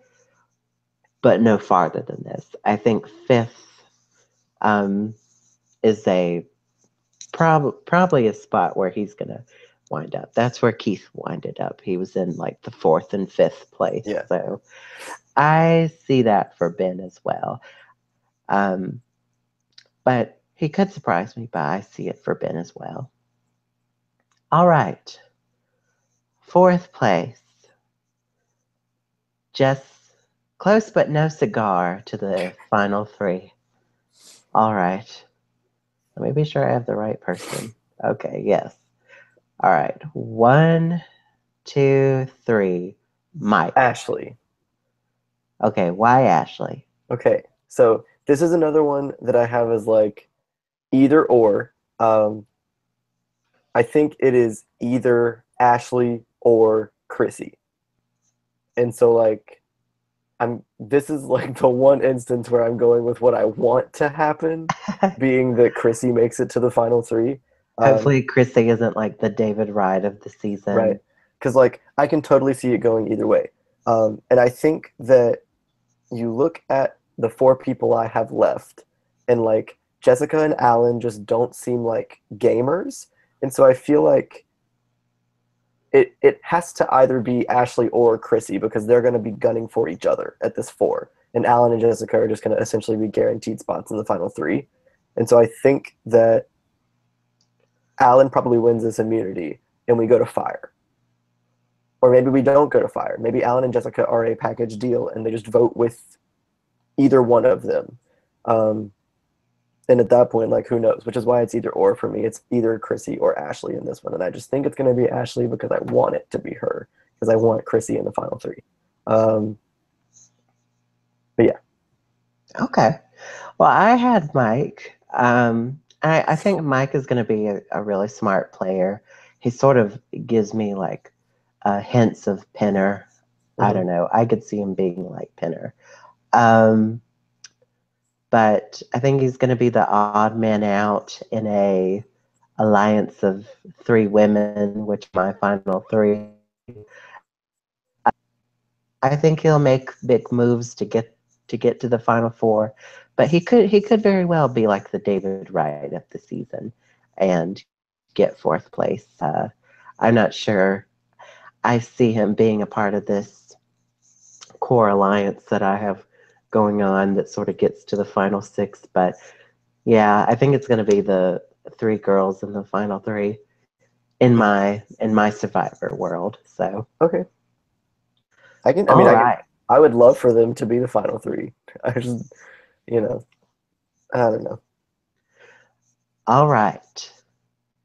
but no farther than this. I think fifth um, is a probably a spot where he's gonna wind up. That's where Keith winded up. He was in like the fourth and fifth place. Yeah. So I see that for Ben as well. Um, but he could surprise me, but I see it for Ben as well. All right. Fourth place. Just close but no cigar to the final three. All right. Let me be sure I have the right person. Okay, yes. All right. One, two, three. Mike. Ashley. Okay, why Ashley? Okay. So this is another one that I have as like either or. Um, I think it is either Ashley or Chrissy. And so like this is like the one instance where I'm going with what I want to happen, being that Chrissy makes it to the final three. Um, Hopefully, Chrissy isn't like the David Wright of the right. season. Because like I can totally see it going either way. And I think that you look at the four people I have left, and like Jessica and Alan just don't seem like gamers. And so I feel like it has to either be Ashley or Chrissy because they're going to be gunning for each other at this four. And Alan and Jessica are just going to essentially be guaranteed spots in the final three. And so I think that Alan probably wins this immunity and we go to fire. Or maybe we don't go to fire. Maybe Alan and Jessica are a package deal and they just vote with either one of them. Um, and at that point, like, who knows? Which is why it's either or for me. It's either Chrissy or Ashley in this one. And I just think it's going to be Ashley because I want it to be her because I want Chrissy in the final three. Um, but yeah. Okay. Well, I had Mike. I think Mike is going to be a really smart player. He sort of gives me like hints of Pinner. I Mm-hmm. don't know. I could see him being like Pinner. Um, but I think he's going to be the odd man out in a alliance of three women, which my final three. I think he'll make big moves to get to the final four, but he could very well be like the David Wright of the season and get fourth place. I'm not sure. I see him being a part of this core alliance that I have going on that sort of gets to the final six. But yeah, I think it's going to be the three girls in the final three in my Survivor world. So Okay. I mean, all right, I would love for them to be the final three. I just, you know, I don't know. all right.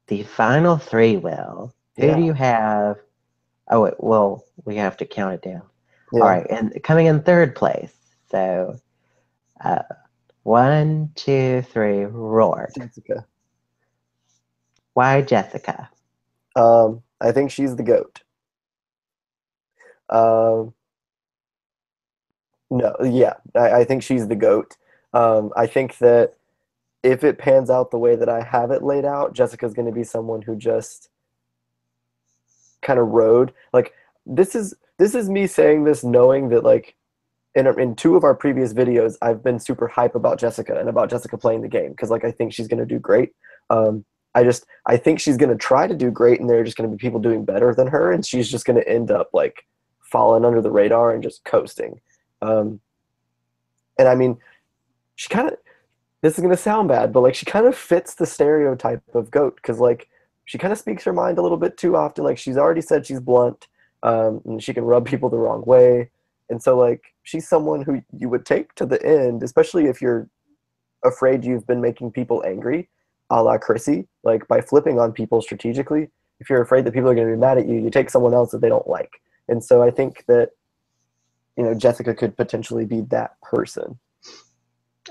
The final three, Will. Who do Yeah. you have? Oh, wait, well, we have to count it down. All Yeah. right, and coming in third place. So, uh, one, two, three, Rourke. Jessica. Why Jessica? I think she's the goat. Um, no, yeah, I think she's the goat. I think that if it pans out the way that I have it laid out, Jessica's going to be someone who just kind of rode. Like this is me saying this knowing that like in two of our previous videos, I've been super hype about Jessica and about Jessica playing the game because like I think she's going to do great. Um, I think she's going to try to do great, and there are just going to be people doing better than her, and she's just going to end up like falling under the radar and just coasting. Um, and I mean, she kind of this is going to sound bad, but like she kind of fits the stereotype of goat because like she kind of speaks her mind a little bit too often. Like she's already said she's blunt, and she can rub people the wrong way. And so like she's someone who you would take to the end, especially if you're afraid you've been making people angry, a la Chrissy, like by flipping on people strategically. If you're afraid that people are going to be mad at you, you take someone else that they don't like. And so I think that Jessica could potentially be that person.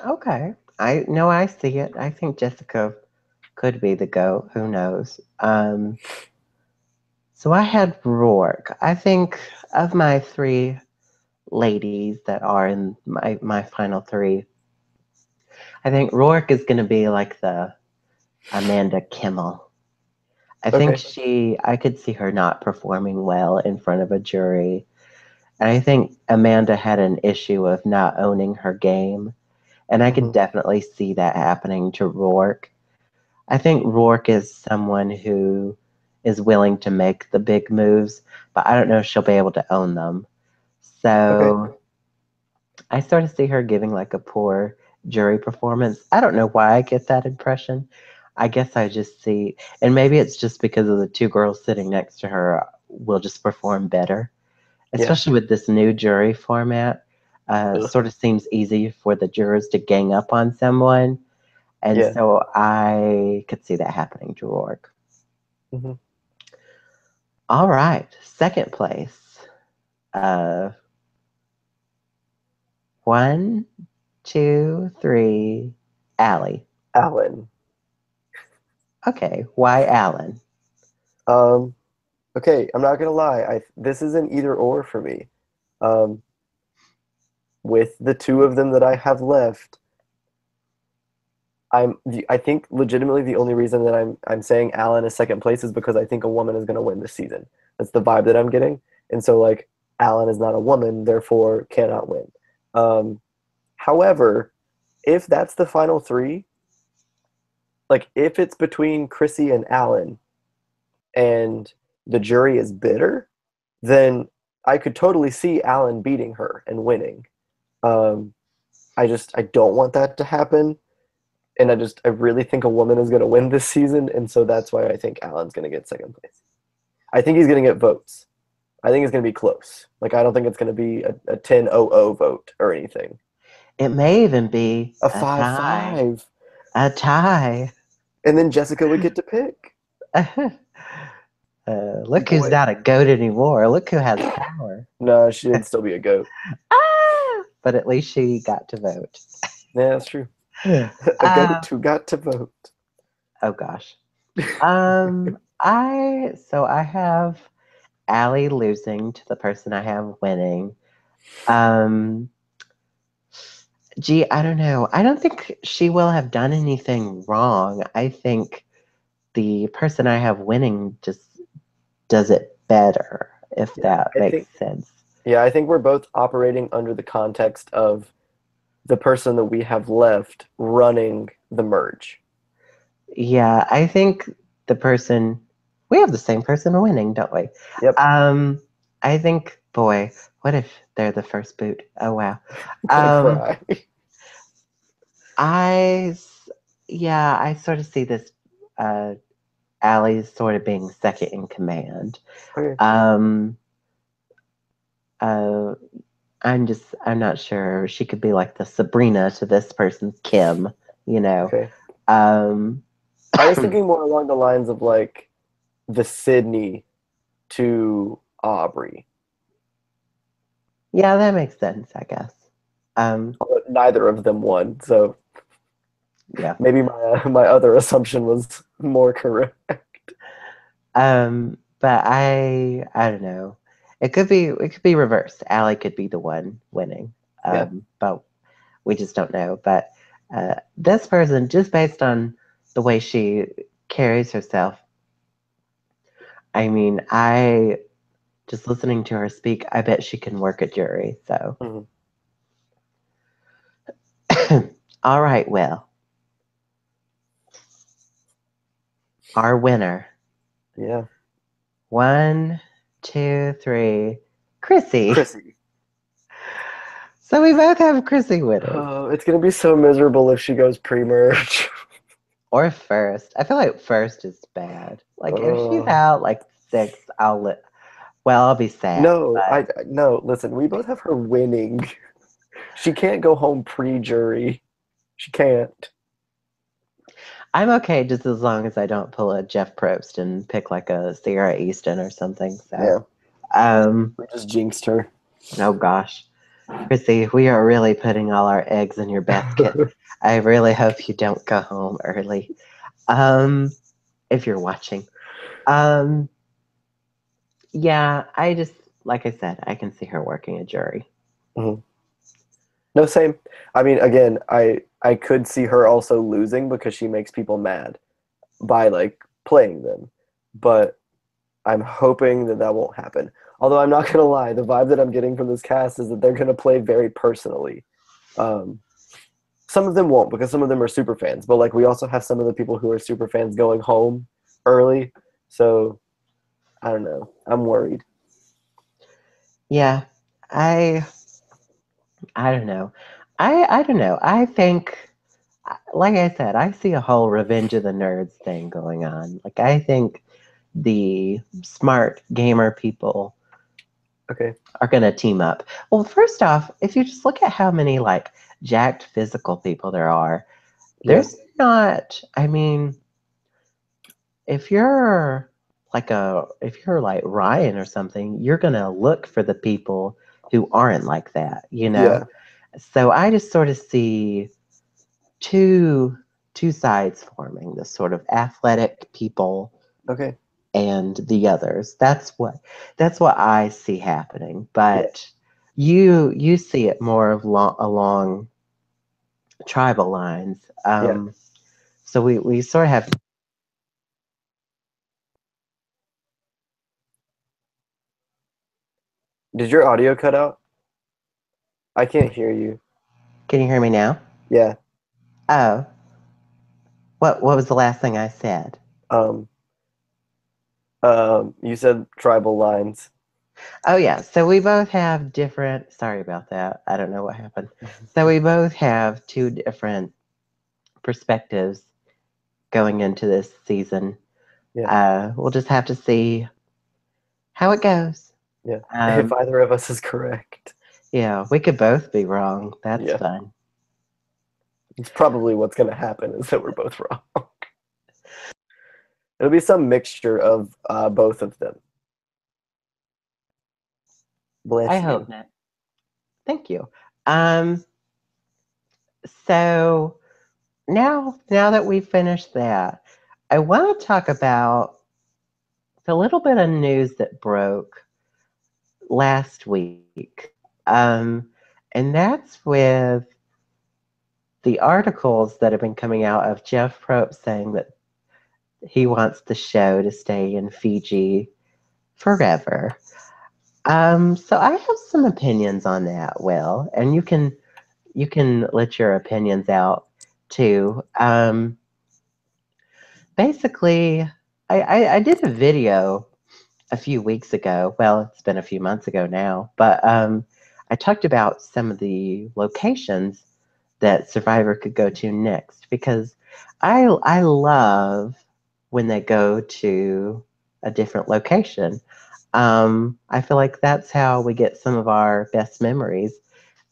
Okay, I know I see it. I think Jessica could be the GOAT. Who knows? So I had Rourke. I think of my three ladies that are in my final three, I think Rourke is going to be like the Amanda Kimmel. I think Okay. I could see her not performing well in front of a jury. And I think Amanda had an issue of not owning her game. And I could Hmm. definitely see that happening to Rourke. I think Rourke is someone who is willing to make the big moves, but I don't know if she'll be able to own them. Okay. So I sort of see her giving like a poor jury performance. I don't know why I get that impression. I guess I just see, and maybe it's just because of the two girls sitting next to her will just perform better, Yeah. especially with this new jury format. Ugh. Sort of seems easy for the jurors to gang up on someone. And Yeah. so I could see that happening to Rourke. Hmm. All right, second place. Uh, one, two, three, Allie. Alan. Okay, why Alan? Um, okay, I'm not gonna lie. This is an either or for me. Um, with the two of them that I have left, I think legitimately the only reason that I'm saying Alan is second place is because I think a woman is gonna win this season. That's the vibe that I'm getting, and so like Alan is not a woman, therefore cannot win. Um, however, if that's the final three, like if it's between Chrissy and Alan, and the jury is bitter, then I could totally see Alan beating her and winning. Um, I don't want that to happen, and I really think a woman is going to win this season, and so that's why I think Alan's going to get second place. I think he's going to get votes. I think it's going to be close. Like I don't think it's going to be a 10-0 vote or anything. It may even be A a five tie. five, A tie. and then Jessica would get to pick. Look who's Boy, not a goat anymore. Look who has power. no, she'd still be a goat. Ah! But at least she got to vote. Yeah, that's true. A Uh, goat who got to vote. oh gosh. I have Allie losing to the person I have winning. Um, Gee, I don't know. I don't think she will have done anything wrong. I think the person I have winning just does it better, if Yeah, that I makes think sense. Yeah, I think we're both operating under the context of the person that we have left running the merge. Yeah, I think the person we have the same person winning, don't we? Yep. Um, I think, boy, What if they're the first boot? Oh wow. I'm gonna Um, cry. I yeah, I sort of see this uh Allie sort of being second in command. Okay. Um, uh, I'm not sure. She could be like the Sabrina to this person's Kim, you know. Okay. Um, I was thinking more along the lines of like the Sydney to Aubrey. yeah, that makes sense, I guess. Um, But neither of them won, so yeah. maybe my other assumption was more correct. But I don't know. It could be reversed. Allie could be the one winning. Yeah. But we just don't know. But this person, just based on the way she carries herself, I mean, I just listening to her speak, I bet she can work a jury. So, Mhm. all right, well, our winner. Yeah. 1, 2, 3, Chrissy. Chrissy. So we both have Chrissy winning. Oh, it's gonna be so miserable if she goes pre-merge. Or first. I feel like first is bad. Like if she's Uh, out like 6, I'll be sad. no, But no. Listen, we both have her winning. She can't go home pre-jury. She can't. I'm okay just as long as I don't pull a Jeff Probst and pick like a Sarah Easton or something. So, Yeah, um, we just jinxed her. oh gosh, Chrissy, we are really putting all our eggs in your basket. I really hope you don't go home early. Um, if you're watching. Um, yeah, I just like I said, I can see her working a jury. Mhm. No, same. I mean, again, I could see her also losing because she makes people mad by like playing them, but I'm hoping that that won't happen. Although I'm not gonna lie, the vibe that I'm getting from this cast is that they're gonna play very personally. Um, some of them won't because some of them are super fans, but like we also have some of the people who are super fans going home early. So I don't know. I'm worried. Yeah, I I don't know. I don't know. I think, like I said, I see a whole Revenge of the Nerds thing going on. Like I think the smart gamer people Okay. are going to team up. Well, first off, if you just look at how many like jacked physical people there are, Yeah. there's not. I mean, if you're if you're like Ryan or something, you're going to look for the people who aren't like that, you know? Yeah. So I just sort of see two sides forming, the sort of athletic people Okay. and the others. That's what I see happening. Yeah. But you see it more along tribal lines. Yeah. So we sort of have. Did your audio cut out? I can't hear you. Can you hear me now? Yeah. Oh, what was the last thing I said? Um, you said tribal lines. Oh yeah, so we both have different. Sorry about that. I don't know what happened. So we both have two different perspectives going into this season. Yeah. We'll just have to see how it goes. Yeah. If Um, either of us is correct. yeah, we could both be wrong. That's Yeah. fun. It's probably what's going to happen is that we're both wrong. It'll be some mixture of both of them. I Bless hope you. not. Thank you. Um, so now that we've finished that, I want to talk about the little bit of news that broke last week. And that's with the articles that have been coming out of Jeff Probst saying that he wants the show to stay in Fiji forever. So I have some opinions on that, Will, and you can let your opinions out too. Basically, I did a video a few weeks ago. Well, it's been a few months ago now, but I talked about some of the locations that Survivor could go to next because I love when they go to a different location. I feel like that's how we get some of our best memories,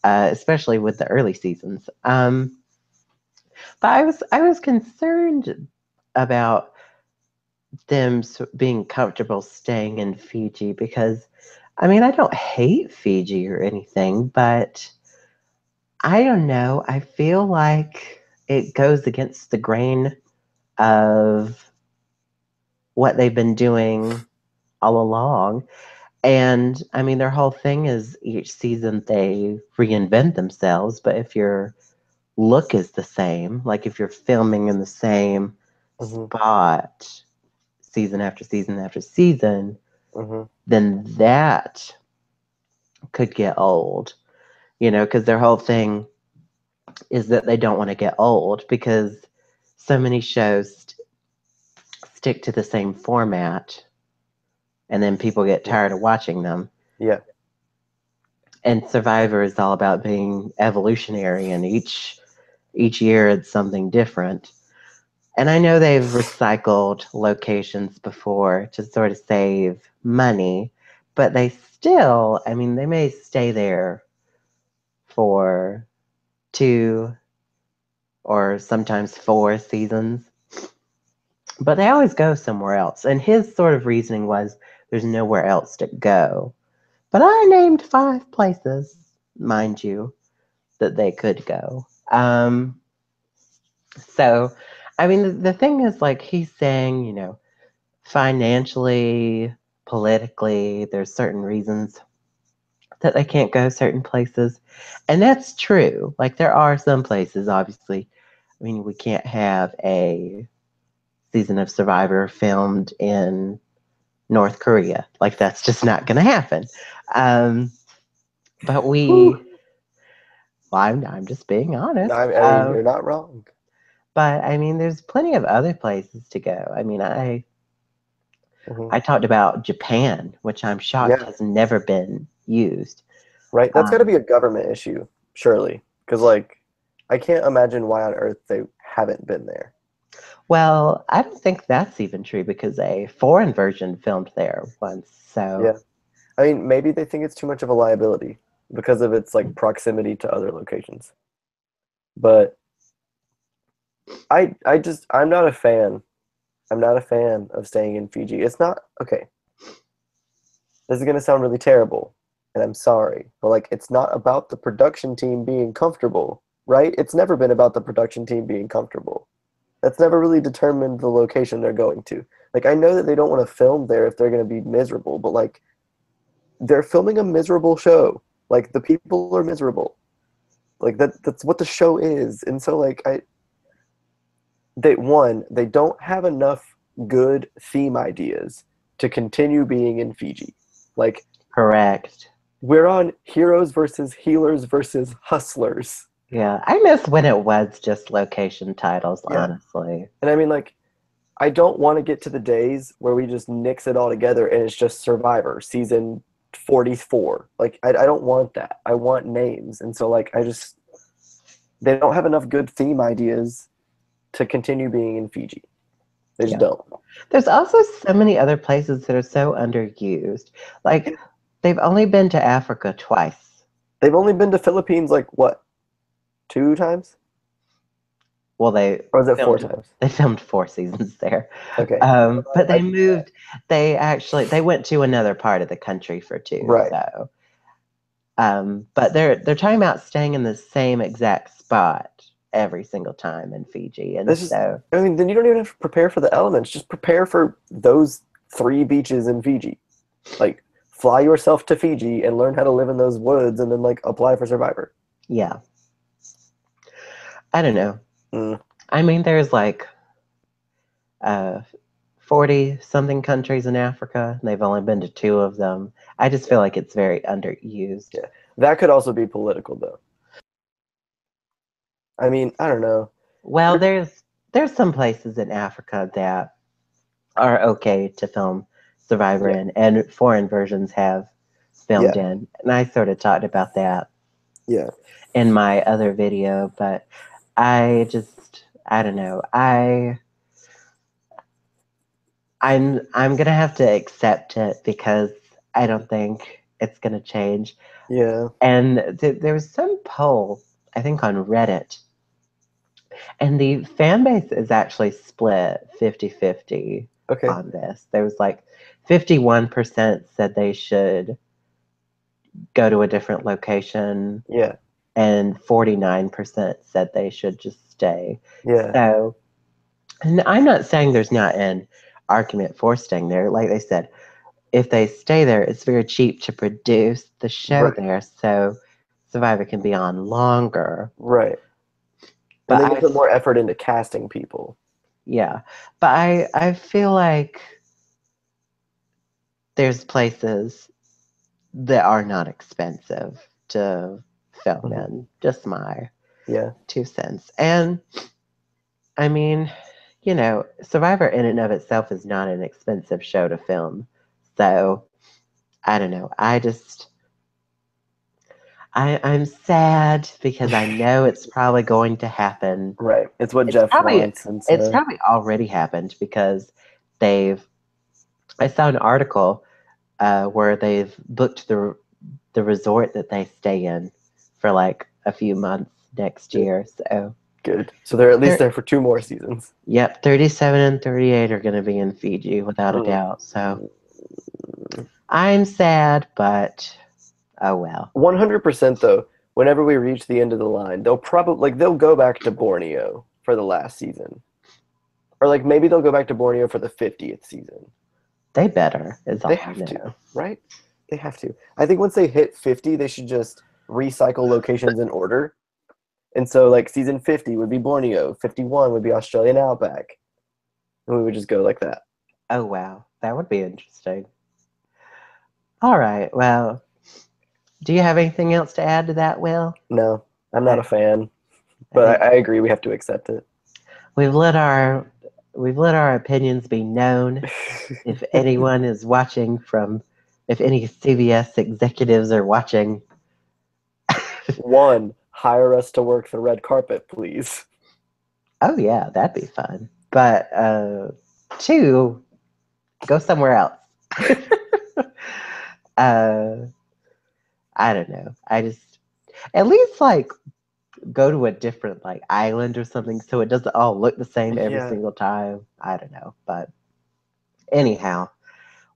especially with the early seasons. But I was concerned about them being comfortable staying in Fiji because, I mean, I don't hate Fiji or anything, but I don't know. I feel like it goes against the grain of what they've been doing all along. And I mean, their whole thing is each season they reinvent themselves, but if your look is the same, like if you're filming in the same Hmm. spot season after season after season, Hmm. then that could get old, because their whole thing is that they don't want to get old because so many shows stick to the same format and then people get Yeah. tired of watching them. Yeah. And Survivor is all about being evolutionary, and each year it's something different. And I know they've recycled locations before to sort of save money, but they still, I mean, they may stay there for 2 or sometimes 4 seasons, but they always go somewhere else. And his sort of reasoning was there's nowhere else to go. But I named 5 places, mind you, that they could go. So, I mean, the thing is, like, he's saying, financially, politically, there's certain reasons that they can't go certain places. And that's true. Like, there are some places, obviously. I mean, we can't have a season of Survivor filmed in North Korea. Like, that's just not going to happen. Um, but Whew. well, I'm just being No, honest. I mean, you're not wrong. But I mean, there's plenty of other places to go. I mean, Hmm. I talked about Japan, which I'm shocked Yeah. has never been used. Right. That's got to Um, be a government issue, surely. Because, like, I can't imagine why on earth they haven't been there. well, I don't think that's even true because a foreign version filmed there once. So Yeah. I mean, maybe they think it's too much of a liability because of its, like, proximity to other locations. But I'm not a fan. I'm not a fan of staying in Fiji. It's not, okay. This is going to sound really terrible, and I'm sorry, but like it's not about the production team being comfortable, right? It's never been about the production team being comfortable. That's never really determined the location they're going to. Like I know that they don't want to film there if they're going to be miserable, but like they're filming a miserable show. Like the people are miserable. Like that's what the show is. And so like they don't have enough good theme ideas to continue being in Fiji. Like correct. we're on heroes versus healers versus hustlers. Yeah, I miss when it was just location titles, Yeah. honestly. And I mean, like, I don't want to get to the days where we just nix it all together and it's just Survivor season 44. Like, I don't want that. I want names. And so, like, they don't have enough good theme ideas to continue being in Fiji. They just Yeah. don't. There's also so many other places that are so underused. Like, they've only been to Africa twice. They've only been to Philippines, like, what, 2 times? Well, they Or is it four filmed times? they filmed 4 seasons there. Okay. But I, they moved. They went to another part of the country for 2. right. So, but they're talking about staying in the same exact spot every single time in Fiji, and This is, so I mean, then you don't even have to prepare for the elements. Just prepare for those 3 beaches in Fiji. Like, fly yourself to Fiji and learn how to live in those woods and then, like, apply for Survivor. yeah, I don't know. Mm, I mean, there's like 40 something countries in Africa. And they've only been to 2 of them. I just feel like it's very underused. yeah. That could also be political, though. I mean, I don't know. Well, There, there's some places in Africa that are okay to film Survivor Yeah. in, and foreign versions have filmed Yeah. in. And I sort of talked about that Yeah. in my other video, but I don't know. I'm gonna have to accept it because I don't think it's gonna change. Yeah. And there was some poll, I think on Reddit, and the fan base is actually split 50-50 Okay. on this. There was like 51% said they should go to a different location, Yeah. and 49% said they should just stay. Yeah. So, and I'm not saying there's not an argument for staying there. Like they said, if they stay there, it's very cheap to produce the show Right. there, so Survivor can be on longer. Right. And But they can put more effort into casting people. yeah, but I feel like there's places that are not expensive to film Hmm. in. Just my Yeah. 2 cents. And I mean, Survivor in and of itself is not an expensive show to film. So I don't know. I'm sad because I know it's probably going to happen. Right. It's what It's Jeff probably wants, and it's so probably already happened because they've I saw an article where they've booked the resort that they stay in for like a few months next good. year. So Good. So they're at least they're there for 2 more seasons. yep, 37 and 38 are going to be in Fiji without a Mm. doubt. So I'm sad, but oh well. 100% though, whenever we reach the end of the line, they'll probably they'll go back to Borneo for the last season. Or like maybe they'll go back to Borneo for the 50th season. They better, is They all I have to, know. right? They have to. I think once they hit 50, they should just recycle locations in order. And so like season 50 would be Borneo, 51 would be Australian Outback. And we would just go like that. Oh wow, that would be interesting. All right, well, do you have anything else to add to that, Will? No, I'm not I, a fan, I but think I agree we have to accept it. we've let our we've let our opinions be known. If anyone is watching from, if any CBS executives are watching, One, hire us to work the red carpet, please. oh yeah, that'd be fun. But two, go somewhere else. uh, I don't know. I just at least like go to a different like island or something so it doesn't all look the same every Yeah. single time. I don't know. But anyhow,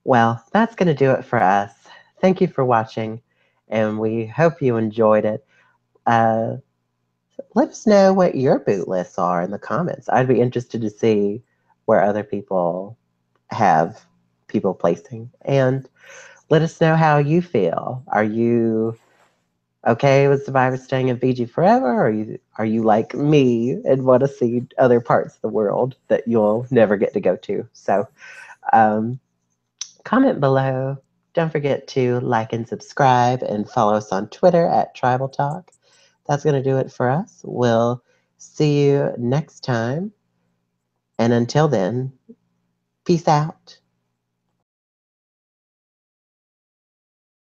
well, that's going to do it for us. Thank you for watching, and we hope you enjoyed it. Uh, Let us know what your boot lists are in the comments. I'd be interested to see where other people have people placing. And let us know how you feel. Are you okay with Survivor staying in Fiji forever? Or are you like me and want to see other parts of the world that you'll never get to go to? So um, comment below. Don't forget to like and subscribe and follow us on Twitter at Tribal Talk. That's going to do it for us. We'll see you next time. And until then, peace out.